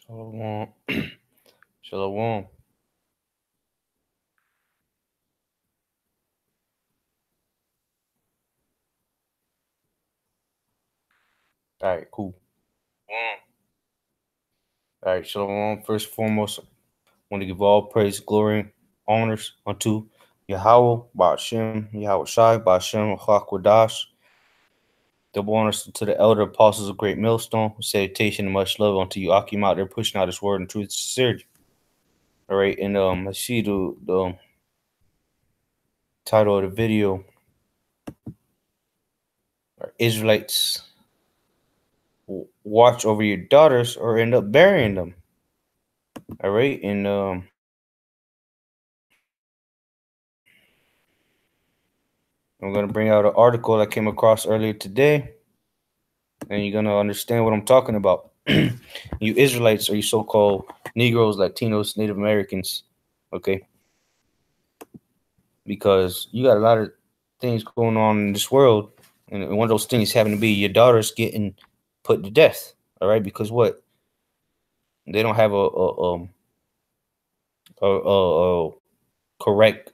Shalom. Shalom. All right, cool. All right, shalom. First and foremost, I want to give all praise, glory, and honors unto Yahweh, Ba'ashem, Yahweh Shai, Ba'ashem, Hakwadash. Double honors to the elder apostles of Great Millstone. Salutation and much love unto you, Akim, out there pushing out his word and truth and sincerity. All right, and I see the title of the video are Israelites watch over your daughters or end up burying them. All right, and I'm going to bring out an article I came across earlier today, and you're going to understand what I'm talking about. You Israelites, or you so-called Negroes, Latinos, Native Americans, okay? Because you got a lot of things going on in this world, and one of those things happen to be your daughters getting put to death, all right? Because what? They don't have a correct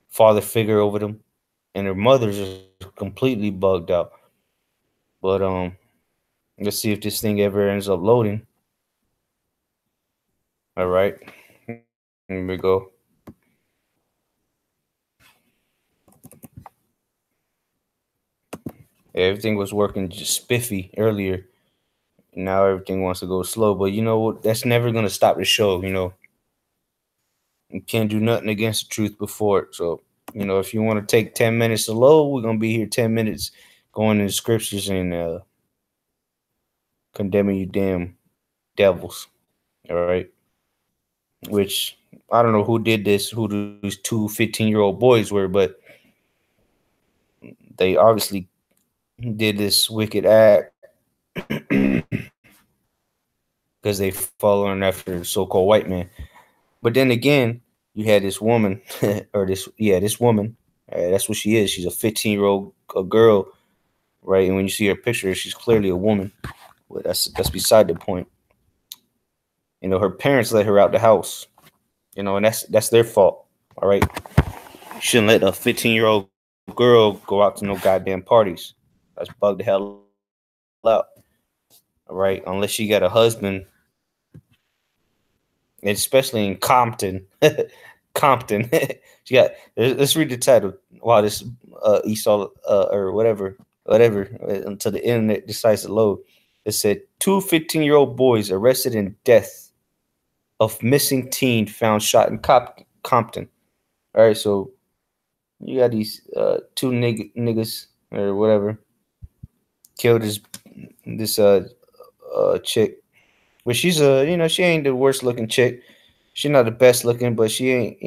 father figure over them, and their mothers are completely bugged out. But let's see if this thing ever ends up loading. All right, here we go. Everything was working just spiffy earlier. Now everything wants to go slow. But you know what? That's never gonna stop the show. You know, you can't do nothing against the truth before it. So you know, if you want to take 10 minutes to load, we're gonna be here 10 minutes going into scriptures and condemning you damn devils. All right. Which I don't know who did this, who these two 15-year-old boys were, but they obviously did this wicked act because they following after the so-called white man. But then again, you had this woman, or this woman. That's what she is. She's a 15-year-old girl, right? And when you see her picture, she's clearly a woman. But that's beside the point. You know, her parents let her out the house. You know, and that's their fault. All right, you shouldn't let a 15-year-old girl go out to no goddamn parties. That's bugged the hell out. All right, unless you got a husband, especially in Compton. Compton. She got. Let's read the title. Wow, this Esau or whatever until the internet decides to load. It said 2 15-year-old boys arrested in death of missing teen found shot in Compton. All right, so you got these two niggas or whatever killed this chick. But she's she ain't the worst looking chick. She's not the best looking, but she ain't,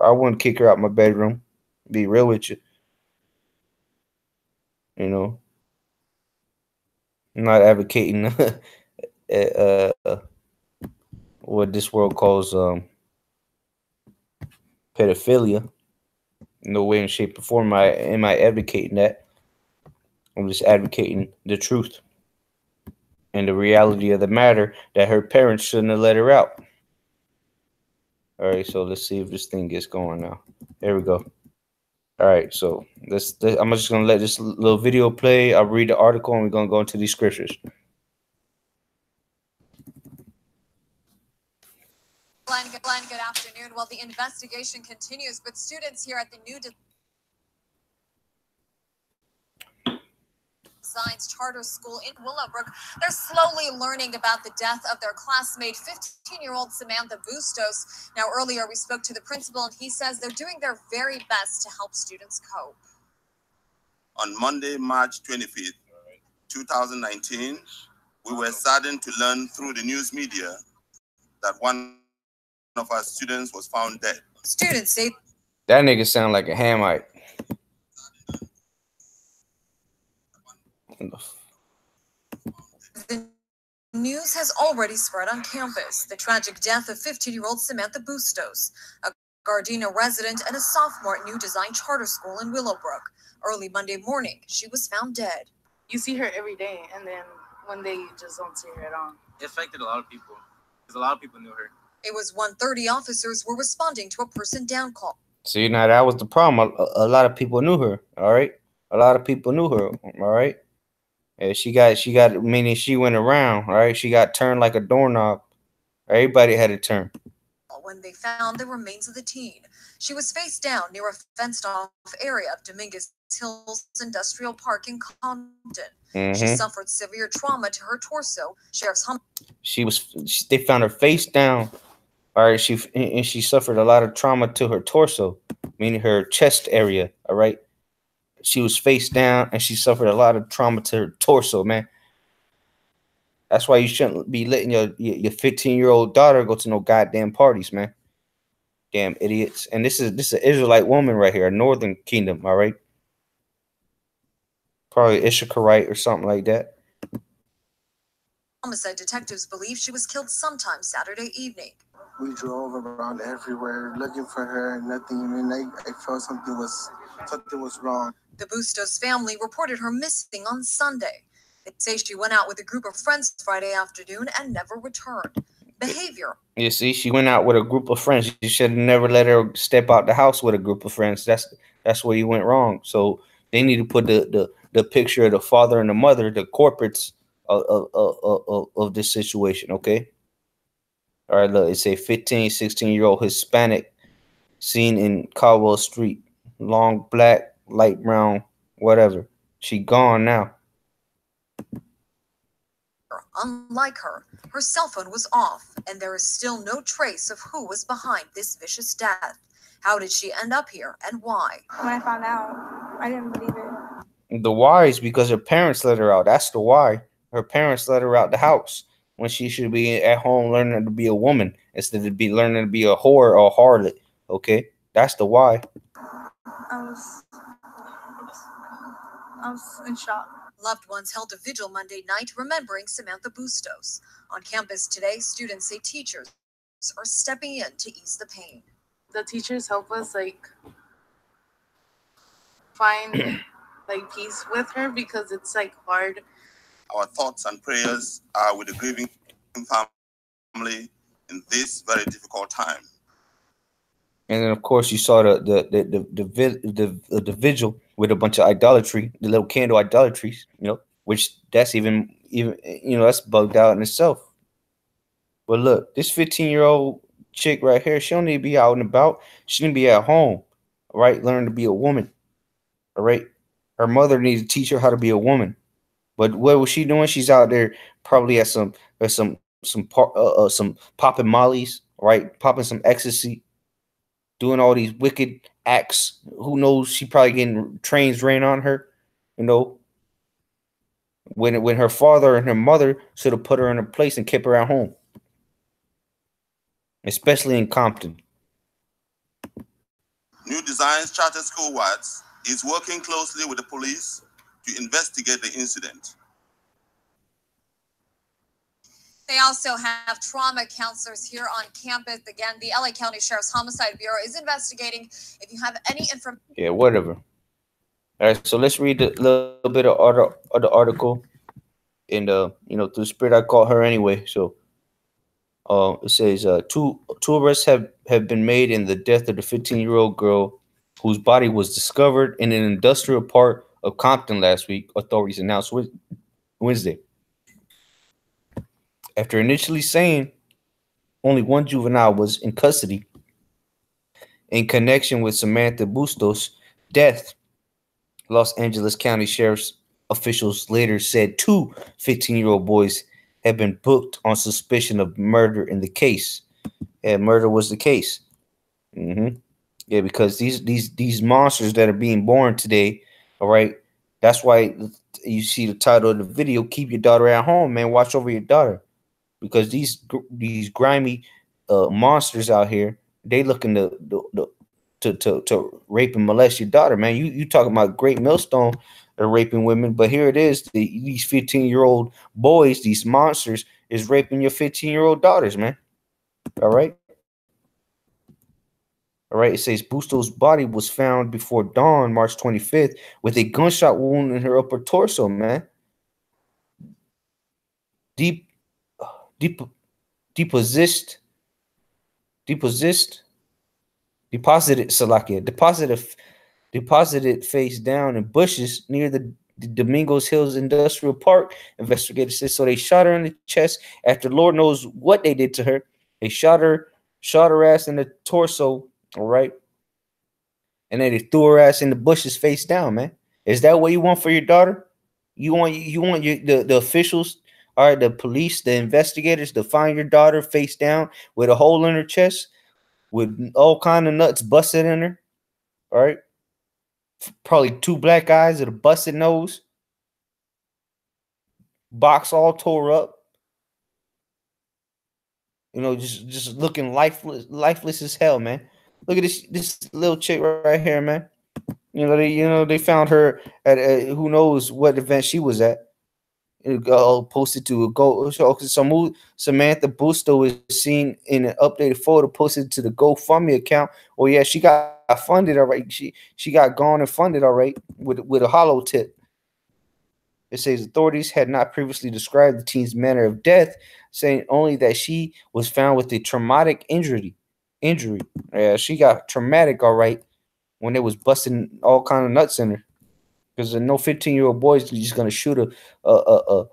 I wouldn't kick her out my bedroom. Be real with you. You know, I'm not advocating uh, what this world calls pedophilia. No way in shape or form am I advocating that. I'm just advocating the truth and the reality of the matter that her parents shouldn't have let her out. All right, so let's see if this thing gets going now. There we go. All right, so I'm just gonna let this little video play. I'll read the article and we're gonna go into these scriptures. Good afternoon. Well, the investigation continues, but students here at the new Science Charter School in Willowbrook, they're slowly learning about the death of their classmate, 15-year-old Samantha Bustos. Now, earlier we spoke to the principal, and he says they're doing their very best to help students cope. On Monday, March 25th, 2019, we were saddened to learn through the news media that one of our students was found dead. Students say that nigga sound like a Hamite. The news has already spread on campus. The tragic death of 15-year-old Samantha Bustos, a Gardena resident and a sophomore at New Design Charter School in Willowbrook. Early Monday morning, she was found dead. You see her every day, and then one day you just don't see her at all. It affected a lot of people because a lot of people knew her. It was 1:30. Officers were responding to a person down call. See, now that was the problem. A lot of people knew her. All right, a lot of people knew her. All right, and she got meaning she went around. All right, she got turned like a doorknob. Everybody had a turn. When they found the remains of the teen, she was face down near a fenced-off area of Dominguez Hills Industrial Park in Compton. She suffered severe trauma to her torso. They found her face down. All right, she suffered a lot of trauma to her torso, meaning her chest area. All right, she was face down and she suffered a lot of trauma to her torso, man. That's why you shouldn't be letting your 15-year-old daughter go to no goddamn parties, man. Damn idiots. And this is an Israelite woman right here, a Northern Kingdom. All right, probably Issacharite or something like that. Homicide detectives believe she was killed sometime Saturday evening. We drove around everywhere looking for her and nothing. And I felt something was wrong. The Bustos family reported her missing on Sunday. They say she went out with a group of friends Friday afternoon and never returned. Behavior. You see, she went out with a group of friends. You should have never let her step out the house with a group of friends. That's where you went wrong. So they need to put the picture of the father and the mother, the corporates of this situation, okay? All right, look, it's a 15, 16-year-old Hispanic seen in Caldwell Street. Long black, light brown, whatever. She gone now. Unlike her cell phone was off, and there is still no trace of who was behind this vicious death. How did she end up here, and why? When I found out, I didn't believe it. The why is because her parents let her out. That's the why. Her parents let her out the house when she should be at home learning to be a woman instead of be learning to be a whore or a harlot. Okay, that's the why. I was in shock. Loved ones held a vigil Monday night remembering Samantha Bustos. On campus today, students say teachers are stepping in to ease the pain. The teachers help us find peace with her because it's hard. Our thoughts and prayers are with the grieving family in this very difficult time. And then, of course, you saw the vigil with a bunch of idolatry, the little candle idolatries, which that's even that's bugged out in itself. But look, this 15-year-old chick right here, she don't need to be out and about. She need to be at home, all right? Learn to be a woman, all right? Her mother needs to teach her how to be a woman. But what was she doing? She's out there probably at some popping mollies, right? Popping some ecstasy, doing all these wicked acts. Who knows? She probably getting trains ran on her, when her father and her mother should have put her in a place and kept her at home, especially in Compton. New Designs Charter School Watts is working closely with the police to investigate the incident. They also have trauma counselors here on campus. Again, the LA County Sheriff's Homicide Bureau is investigating. If you have any information. Yeah, whatever. All right, so let's read a little bit of the article. And, through the spirit, I call her anyway. So it says two arrests have been made in the death of the 15-year-old girl whose body was discovered in an industrial part of Compton last week, authorities announced Wednesday. After initially saying only one juvenile was in custody in connection with Samantha Bustos' death, Los Angeles County Sheriff's officials later said 2 15-year-old boys had been booked on suspicion of murder in the case. And murder was the case. Yeah, because these monsters that are being born today, all right, that's why you see the title of the video, Keep Your Daughter at Home, man. Watch over your daughter. Because these grimy monsters out here, they looking to rape and molest your daughter, man. You talking about Great Millstone are raping women, but here it is, these 15-year-old boys, these monsters, is raping your 15-year-old daughters, man. All right. All right, it says Bustos' body was found before dawn, March 25th, with a gunshot wound in her upper torso, man. Deep dep- deposist, deposist, deposited Salakia, deposited face down in bushes near the Domingos Hills Industrial Park. Investigators said so. They shot her in the chest after Lord knows what they did to her. They shot her ass in the torso. All right, and then they threw her ass in the bushes face down. Man, is that what you want for your daughter? You want the officials, all right, the police, the investigators to find your daughter face down with a hole in her chest, with all kind of nuts busted in her. All right, probably two black eyes and a busted nose, box all tore up. Just looking lifeless as hell, man. Look at this little chick right here, man. They found her at who knows what event she was at. Posted to a go. Samantha Busto is seen in an updated photo posted to the GoFundMe account. Oh yeah, she got funded alright. She got gone and funded alright with a hollow tip. It says authorities had not previously described the teen's manner of death, saying only that she was found with a traumatic injury. Yeah, she got traumatic, all right, when they was busting all kind of nuts in her. Because no 15-year-old boy is just gonna shoot a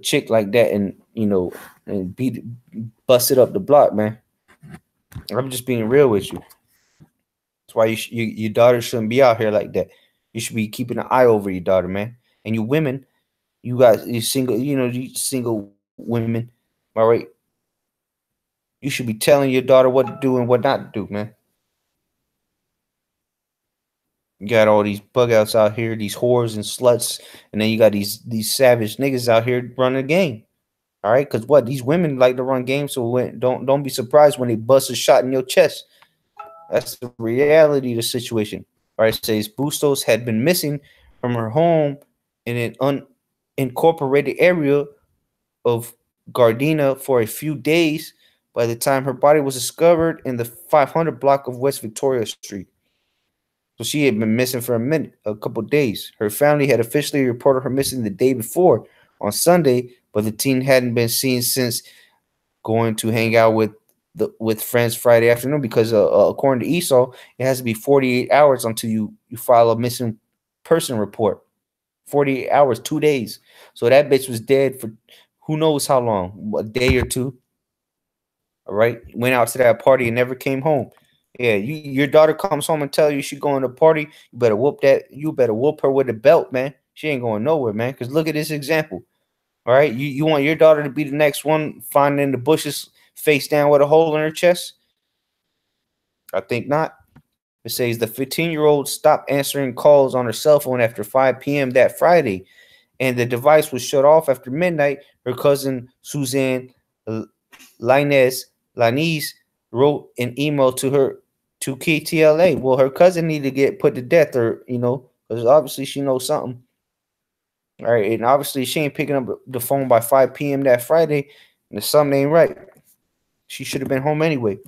chick like that and bust it up the block, man. I'm just being real with you. That's why your daughter shouldn't be out here like that. You should be keeping an eye over your daughter, man. And you women, you single, you single women, all right. You should be telling your daughter what to do and what not to do, man. You got all these bug outs out here, these whores and sluts, and then you got these savage niggas out here running the game. All right, because what these women like to run games, so don't be surprised when they bust a shot in your chest. That's the reality of the situation. All right, it says Bustos had been missing from her home in an unincorporated area of Gardena for a few days. By the time her body was discovered in the 500 block of West Victoria Street. So she had been missing for a couple days. Her family had officially reported her missing the day before on Sunday, but the teen hadn't been seen since going to hang out with friends Friday afternoon because according to Esau, it has to be 48 hours until you file a missing person report. 48 hours, 2 days. So that bitch was dead for who knows how long, a day or two. All right, went out to that party and never came home. Yeah, your daughter comes home and tell you she going to a party. You better whoop that. You better whoop her with a belt, man. She ain't going nowhere, man. Because look at this example. All right, you want your daughter to be the next one finding in the bushes, face down with a hole in her chest? I think not. It says the 15-year-old stopped answering calls on her cell phone after 5 p.m. that Friday, and the device was shut off after midnight. Her cousin Suzanne Lanise wrote an email to KTLA. Well, her cousin needed to get put to death, or because obviously she knows something. All right, and obviously she ain't picking up the phone by 5 p.m. that Friday, and something ain't right. She should have been home anyway.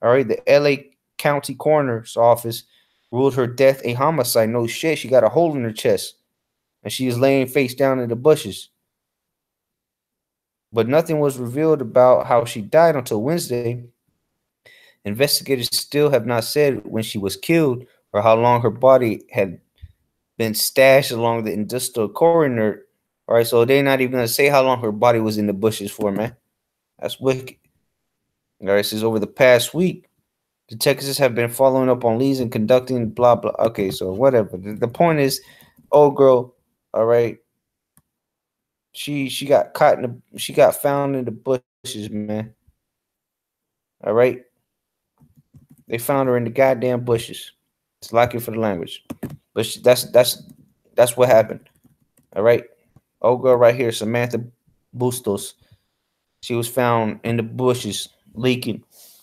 All right, the LA County Coroner's Office ruled her death a homicide. No shit, she got a hole in her chest, and she is laying face down in the bushes. But nothing was revealed about how she died until Wednesday. Investigators still have not said when she was killed or how long her body had been stashed along the industrial corridor. All right, so they're not even going to say how long her body was in the bushes for, man. That's wicked. All right, it says over the past week, detectives have been following up on leads and conducting blah, blah. Okay, so whatever. The point is, old girl, all right, she got caught she got found in the bushes, man. All right. They found her in the goddamn bushes. It's lucky for the language. But that's what happened. All right. Old girl right here, Samantha Bustos. She was found in the bushes, leaking,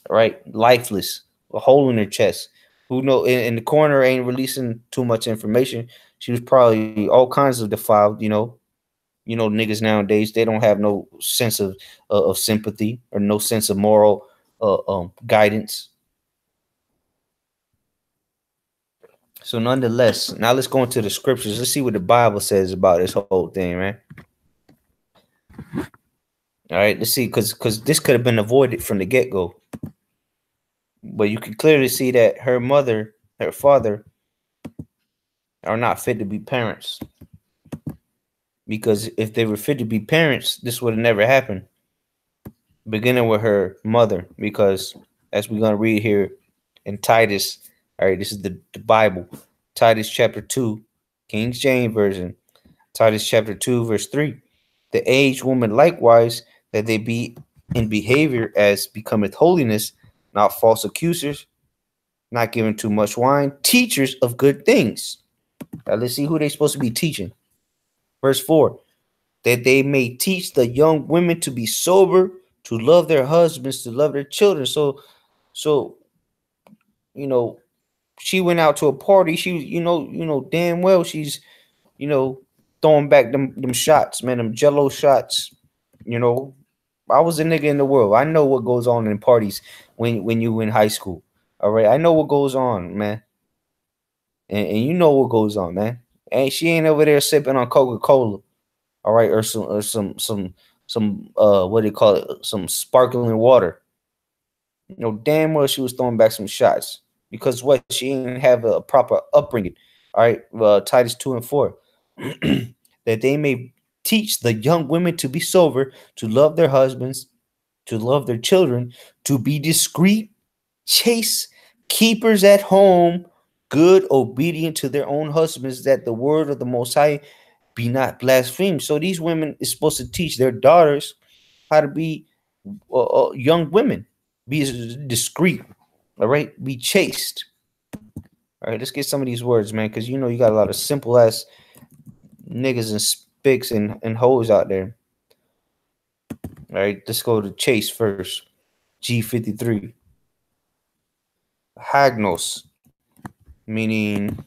all right, lifeless, a hole in her chest. Who know? And the coroner ain't releasing too much information. She was probably all kinds of defiled. Niggas nowadays they don't have no sense of sympathy or no sense of moral guidance. So nonetheless, now let's go into the scriptures. Let's see what the Bible says about this whole thing, man. All right, let's see, because this could have been avoided from the get go, but you can clearly see that her mother, her father, are not fit to be parents. Because if they were fit to be parents, this would have never happened. Beginning with her mother, because as we're gonna read here in Titus, all right, this is the Bible, Titus chapter 2, King James Version, Titus chapter 2, verse 3. The aged woman likewise, that they be in behavior as becometh holiness, not false accusers, not giving too much wine, teachers of good things. Now let's see who they're supposed to be teaching. Verse 4, that they may teach the young women to be sober, to love their husbands, to love their children. So you know, she went out to a party. She, damn well she's, you know, throwing back them shots, man, them Jello shots. You know, I was a nigga in the world. I know what goes on in parties when you in high school. All right, I know what goes on, man, and you know what goes on, man. And she ain't over there sipping on Coca-Cola, all right, or some what do you call it, some sparkling water. You know damn well she was throwing back some shots because what, she didn't have a proper upbringing. All right, Titus 2 and 4, that they may teach the young women to be sober, to love their husbands, to love their children, to be discreet, chaste, keepers at home, good, obedient to their own husbands, that the word of the Most High be not blasphemed. So these women is supposed to teach their daughters how to be young women, be discreet, all right, be chaste. All right, let's get some of these words, man, because you got a lot of simple ass niggas and spics and hoes out there. All right, let's go to chase first. G53. Hagnos, meaning,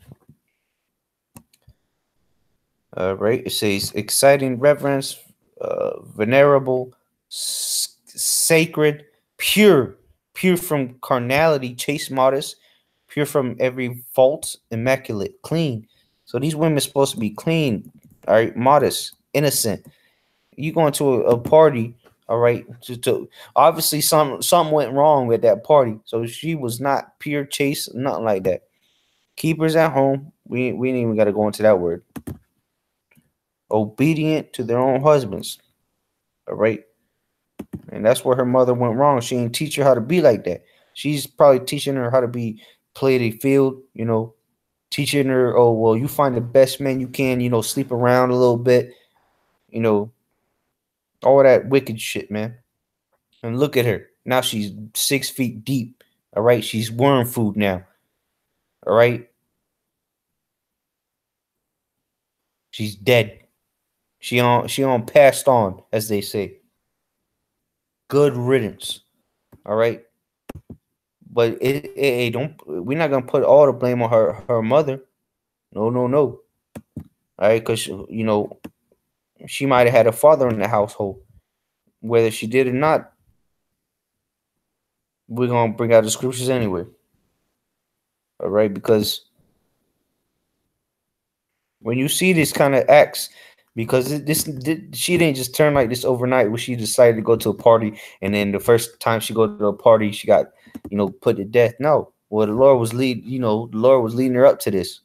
right, it says exciting reverence, venerable, sacred, pure from carnality, chaste, modest, pure from every fault, immaculate, clean. So these women are supposed to be clean, all right, modest, innocent. You going to a party, all right, to obviously something went wrong with that party. So she was not pure, chaste, nothing like that. Keepers at home, we ain't even got to go into that word. Obedient to their own husbands, all right. And that's where her mother went wrong. She didn't teach her how to be like that. She's probably teaching her how to play the field, teaching her, oh, well, you find the best man you can, sleep around a little bit, all that wicked shit, man. And look at her. Now she's 6 feet deep. All right. She's worm food now. All right. She's dead. She on passed on, as they say. Good riddance. All right. But it don't. We're not gonna put all the blame on her mother. No, no, no. All right, because she might have had a father in the household. Whether she did or not, we're gonna bring out the scriptures anyway. All right, because when you see this kind of acts, because she didn't just turn like this overnight where she decided to go to a party and then the first time she go to a party she got put to death. No, well, the Lord was leading her up to this,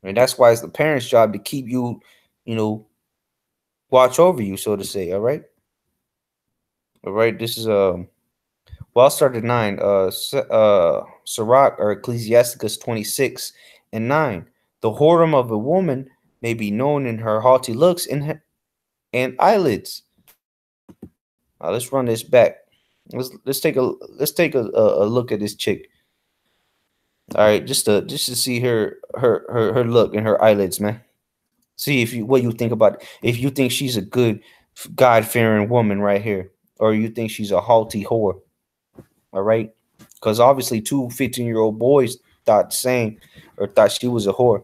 and that's why it's the parents' job to keep you, watch over you, so to say. All right. This is well, I'll start at 9. Sirach, or Ecclesiasticus 26:9. The whoredom of a woman may be known in her haughty looks and eyelids. Let's run this back. Let's take a look at this chick. All right, just to see her look and her eyelids, man. See what you think about it. If you think she's a good God-fearing woman right here, or you think she's a haughty whore. All right, because obviously 2 15-year-old boys thought the same, or thought she was a whore.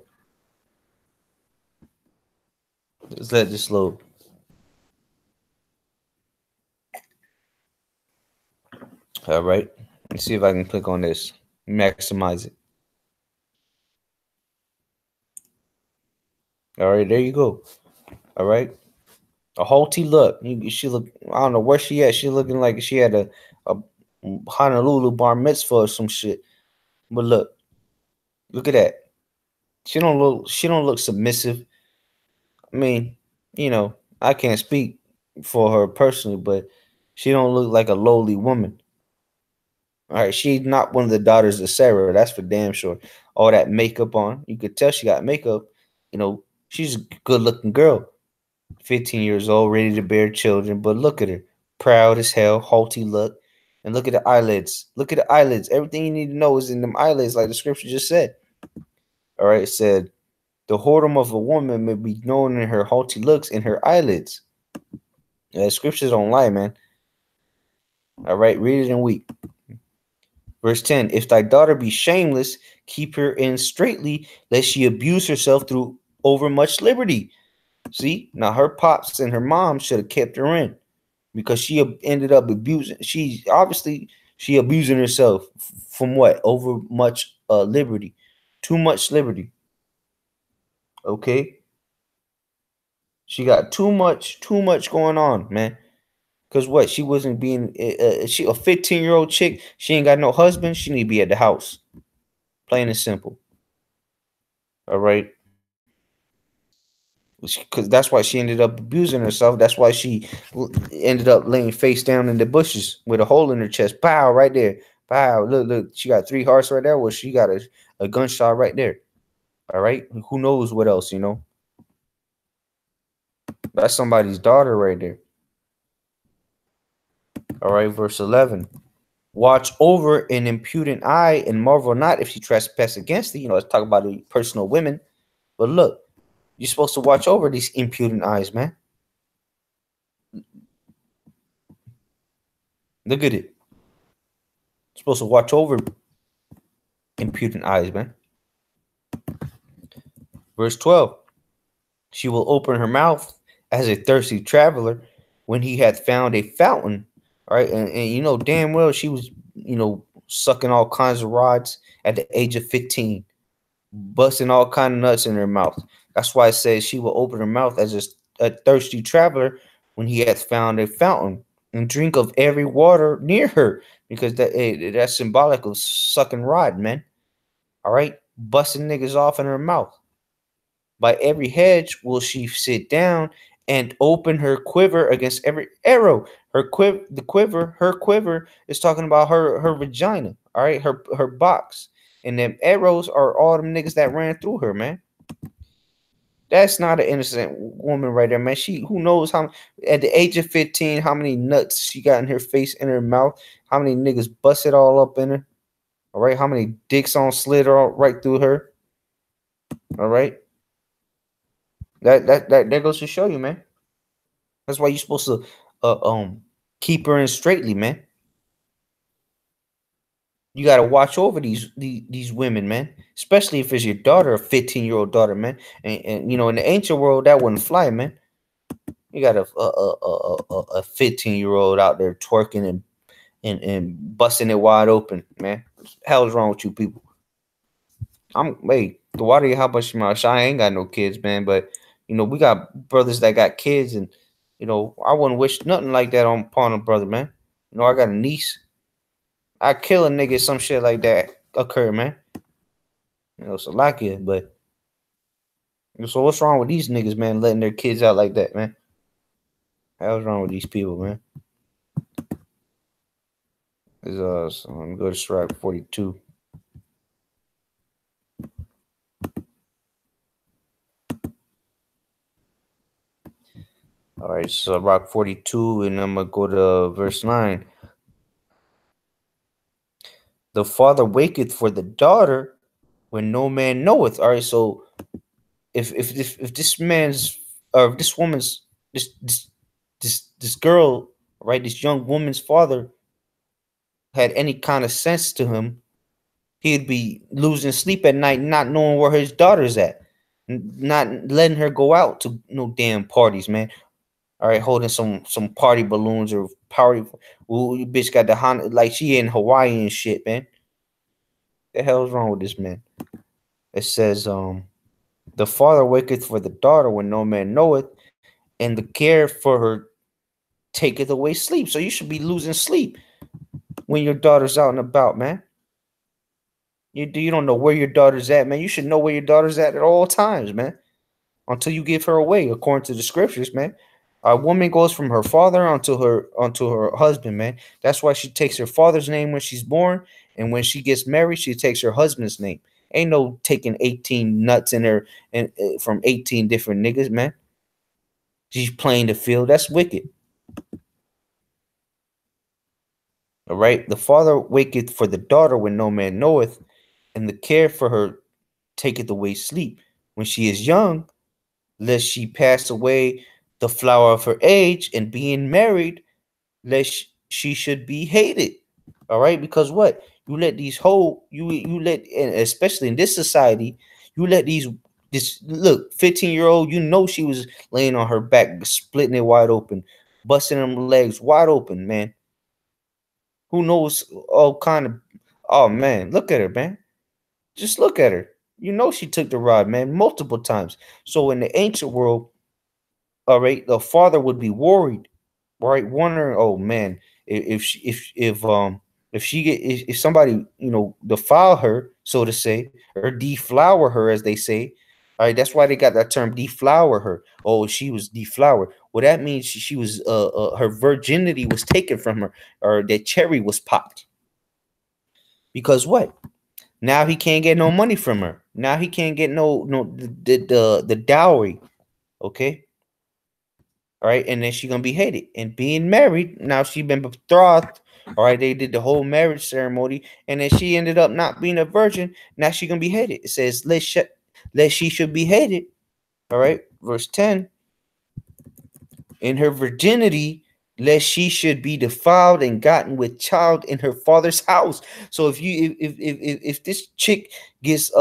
Let's let this load. All right, let's see if I can click on this, maximize it. All right, there you go. All right, A haughty look. She look. I don't know where she at. She looking like she had a Honolulu bar mitzvah or some shit. But look at that. She don't look. She don't look submissive. I mean, I can't speak for her personally, but she don't look like a lowly woman. All right, she's not one of the daughters of Sarah. That's for damn sure. All that makeup on, you could tell she got makeup. She's a good-looking girl, 15 years old, ready to bear children. But look at her, proud as hell, haughty look, and look at the eyelids. Look at the eyelids. Everything you need to know is in them eyelids, like the scripture just said. All right, it said the whoredom of a woman may be known in her haughty looks and her eyelids. Yeah, scriptures don't lie, man. All right, read it and weep. Verse 10, if thy daughter be shameless, keep her in straitly, lest she abuse herself through overmuch liberty. See, now her pops and her mom should have kept her in because she ended up abusing. She abusing herself from what? Over much liberty. Too much liberty. Okay? She got too much going on, man. Cause what? She wasn't being she a 15-year-old chick. She ain't got no husband. She need to be at the house. Plain and simple. All right. Because that's why she ended up abusing herself. That's why she ended up laying face down in the bushes with a hole in her chest. Pow, right there. Pow. Look. She got 3 hearts right there. Well, she got a gunshot right there. All right. Who knows what else, That's somebody's daughter right there. All right. Verse 11. Watch over an impudent eye and marvel not if she trespass against thee. Let's talk about the personal women. But look, you're supposed to watch over these impudent eyes, man. Look at it. You're supposed to watch over impudent eyes, man. Verse 12. She will open her mouth as a thirsty traveler when he hath found a fountain. All right. And damn well she was, sucking all kinds of rods at the age of 15, busting all kind of nuts in her mouth. That's why it says she will open her mouth as a thirsty traveler when he hath found a fountain and drink of every water near her, because that's symbolic of sucking rod, man. All right, busting niggas off in her mouth. By every hedge will she sit down and open her quiver against every arrow. Her quiver is talking about her vagina. All right, her box, and them arrows are all them niggas that ran through her, man. That's not an innocent woman right there, man. Who knows how at the age of 15, how many nuts she got in her face, in her mouth, how many niggas busted all up in her. All right, how many dicks on slid all right through her. All right. That goes to show you, man. That's why you're supposed to keep her in straightly, man. You gotta watch over these women, man. Especially if it's your daughter, a 15-year-old daughter, man. And in the ancient world that wouldn't fly, man. You got a 15-year-old out there twerking and busting it wide open, man. What the hell is wrong with you people? The water how much I ain't got no kids, man, but we got brothers that got kids, and I wouldn't wish nothing like that upon a brother, man. I got a niece. I kill a nigga some shit like that occur, man. So like it, but so what's wrong with these niggas, man, letting their kids out like that, man? Hell's wrong with these people, man? So I'm gonna go to strike 42. All right, so rock 42, and I'm gonna go to verse 9. The father waketh for the daughter when no man knoweth. All right, so if this man's or this woman's this girl, right, this young woman's father had any kind of sense to him, he'd be losing sleep at night, not knowing where his daughter's at, not letting her go out to no damn parties, man. All right, holding some party balloons or party. Ooh, you bitch got the Honda like she in Hawaii and shit, man. The hell's wrong with this man? It says, the father waketh for the daughter when no man knoweth, and the care for her taketh away sleep. So you should be losing sleep when your daughter's out and about, man. You don't know where your daughter's at, man. You should know where your daughter's at all times, man. Until you give her away, according to the scriptures, man. A woman goes from her father onto her husband, man. That's why she takes her father's name when she's born, and when she gets married, she takes her husband's name. Ain't no taking 18 nuts in her and from 18 different niggas, man. She's playing the field. That's wicked. All right. The father waketh for the daughter when no man knoweth, and the care for her taketh away sleep. When she is young, lest she pass away the flower of her age, and being married, lest she should be hated. All right, because what you let these whole you let, and especially in this society, you let these this look 15-year-old. You know she was laying on her back, splitting it wide open, busting them legs wide open, man. Who knows all kind of. Oh man, look at her, man. Just look at her. You know she took the rod, man, multiple times. So in the ancient world, all right, the father would be worried, right, wondering, oh man, if she get if somebody defile her, so to say, or deflower her, as they say. All right, that's why they got that term deflower her. Oh, she was deflowered. Well, that means she was her virginity was taken from her, or the cherry was popped. Because what? Now he can't get no money from her. Now he can't get no the dowry. Okay. All right, and then she gonna be hated. And being married, now she been betrothed. All right, they did the whole marriage ceremony, and then she ended up not being a virgin. Now she gonna be hated. It says, let she should be hated. All right, verse 10. In her virginity, lest she should be defiled and gotten with child in her father's house. So if this chick gets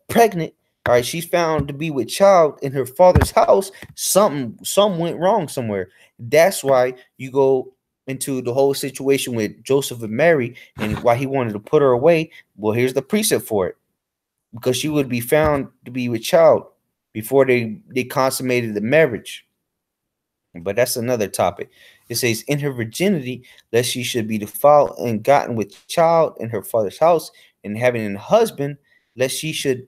pregnant, all right, she's found to be with child in her father's house, some went wrong somewhere. That's why you go into the whole situation with Joseph and Mary, and why he wanted to put her away. Well, here's the precept for it, because she would be found to be with child before they consummated the marriage. But that's another topic. It says, in her virginity, lest she should be defiled and gotten with child in her father's house, and having a husband, lest she should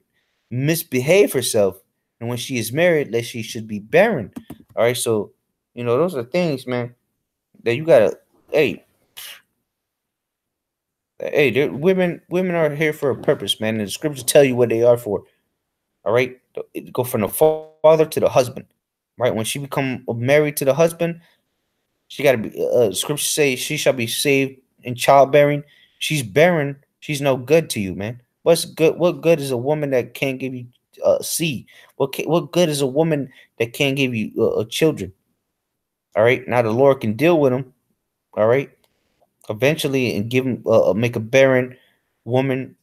misbehave herself. And when she is married, lest she should be barren. All right, so those are things, man, that you gotta. Hey, women are here for a purpose, man. And the scriptures tell you what they are for. All right, it go from the father to the husband. Right, when she become married to the husband, she got to be. Scripture say she shall be saved in childbearing. She's barren. She's no good to you, man. What's good? What good is a woman that can't give you seed? What good is a woman that can't give you children? All right. Now the Lord can deal with them. All right. Eventually, and give them make a barren woman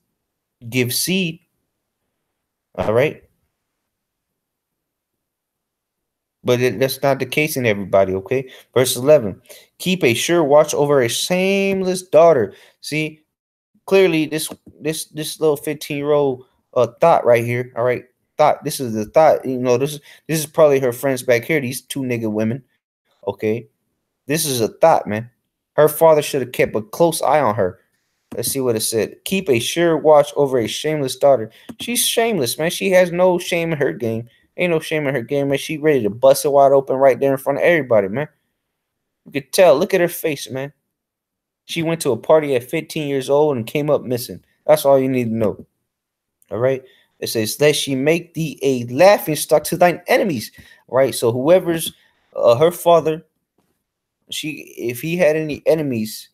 give seed. All right. But that's not the case in everybody, okay? Verse 11. Keep a sure watch over a shameless daughter. See, clearly this little 15-year-old thought right here, all right? Thought, this is the thought, this is probably her friends back here, these two nigga women, okay? This is a thought, man. Her father should have kept a close eye on her. Let's see what it said. Keep a sure watch over a shameless daughter. She's shameless, man. She has no shame in her game. Ain't no shame in her game, man. She ready to bust it wide open right there in front of everybody, man. You could tell. Look at her face, man. She went to a party at 15 years old and came up missing. That's all you need to know. All right. It says, lest she make thee a laughing stock to thine enemies. All right. So whoever's her father, if he had any enemies,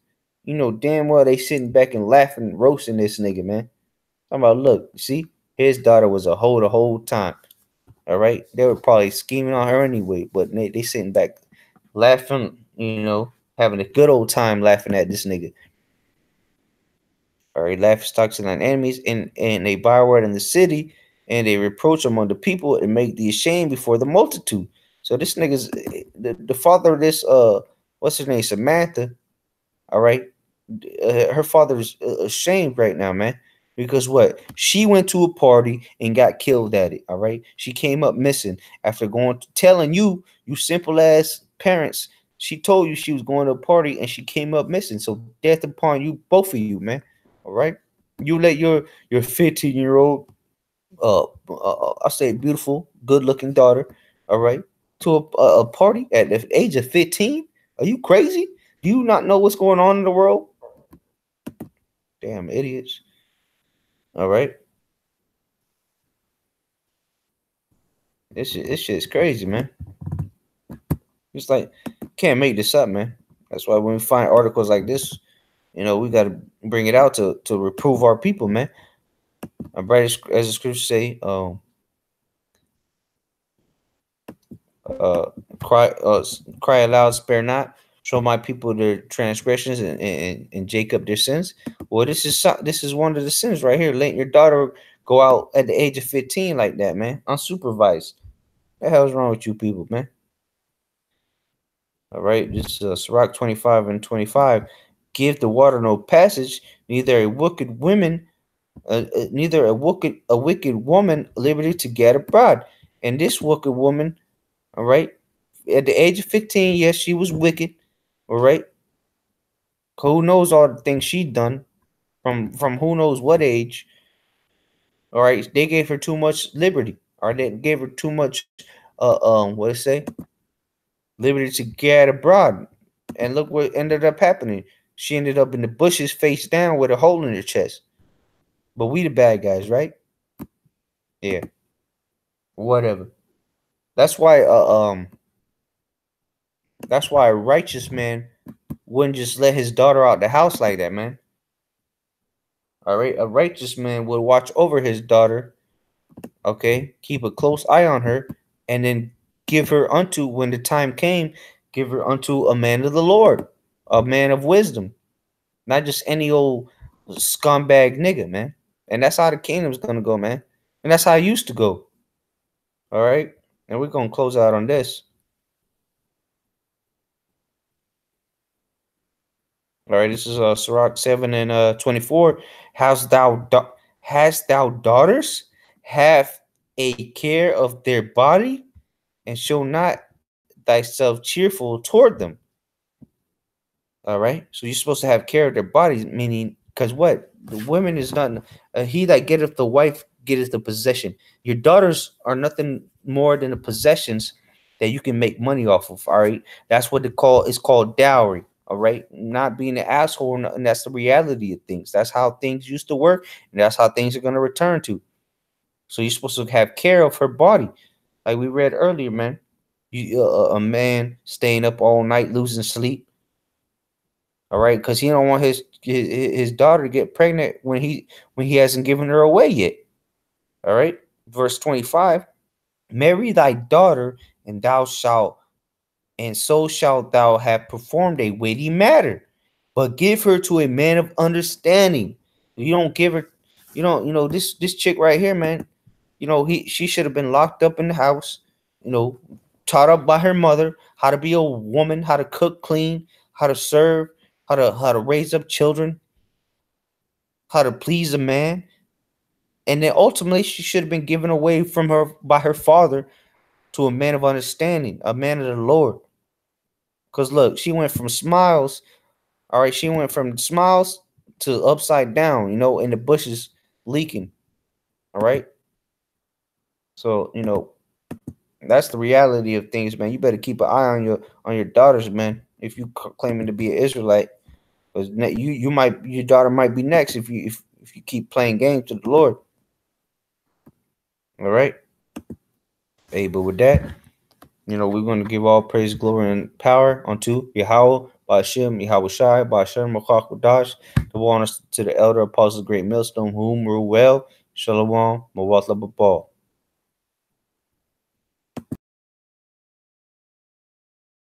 damn well they sitting back and laughing, roasting this nigga, man. I'm about, look, see, his daughter was a hoe the whole time. All right, they were probably scheming on her anyway, but they sitting back, laughing, having a good old time laughing at this nigga. All right, laughing stocks and enemies, and they byword in the city, and they reproach among the people and make thee ashamed before the multitude. So this nigga's the father of this what's his name, Samantha. All right, her father's ashamed right now, man. Because what? She went to a party and got killed at it. All right. She came up missing after going to telling you, you simple ass parents. She told you she was going to a party and she came up missing. So death upon you, both of you, man. All right. You let your 15-year-old I say beautiful, good looking daughter, all right, to a party at the age of 15? Are you crazy? Do you not know what's going on in the world? Damn idiots. All right. This shit is crazy, man. It's like can't make this up, man. That's why when we find articles like this, we got to bring it out to reprove our people, man. All right, as the scriptures say, uh, cry, cry aloud, spare not. Show my people their transgressions and Jacob their sins. Well, this is one of the sins right here. Letting your daughter go out at the age of 15 like that, man, unsupervised. What the hell's wrong with you people, man? All right, this is Sirach 25 and 25. Give the water no passage, neither a wicked woman liberty to get abroad. And this wicked woman, all right, at the age of 15, yes, she was wicked, all right. Who knows all the things she done from who knows what age, all right. They gave her too much liberty, or they gave her too much, what it say, liberty to get abroad. And look what ended up happening. She ended up in the bushes face down with a hole in her chest. But we the bad guys, right? Yeah. Whatever. That's why that's why a righteous man wouldn't just let his daughter out the house like that, man. All right. A righteous man would watch over his daughter, okay? Keep a close eye on her, and then give her unto, when the time came, give her unto a man of the Lord, a man of wisdom. Not just any old scumbag nigga, man. And that's how the kingdom's gonna go, man. And that's how it used to go. All right. And we're gonna close out on this. All right, this is Sirach 7 and 24. Hast thou daughters? Have a care of their body, and show not thyself cheerful toward them. All right. So you're supposed to have care of their bodies, meaning, because what? The women is not, he that getteth the wife getteth the possession. Your daughters are nothing more than the possessions that you can make money off of. All right. That's what it's called dowry. All right. Not being an asshole. And that's the reality of things. That's how things used to work. And that's how things are going to return to. So you're supposed to have care of her body. Like we read earlier, man. A man staying up all night, losing sleep. All right, because he don't want his daughter to get pregnant when he hasn't given her away yet. All right, verse 25: Marry thy daughter, and so shalt thou have performed a weighty matter. But give her to a man of understanding. You don't give her, this chick right here, man. She should have been locked up in the house. Taught up by her mother how to be a woman, how to cook, clean, how to serve, how to raise up children, how to please a man. And then ultimately she should have been given away from her by her father to a man of understanding, a man of the Lord. Because look, she went from smiles, all right, she went from smiles to upside down, in the bushes leaking. All right. So, that's the reality of things, man. You better keep an eye on your daughters, man. If you claiming to be an Israelite, because your daughter might be next if you keep playing games to the Lord. All right. Hey, but with that, we're going to give all praise, glory, and power unto Yahweh, Ba'ashem, Yahweh Shai, Ba'ashem, Machach, Wadash, the honors to the elder apostles, great millstone, whom rule well, Shalom, Mawat Lababal.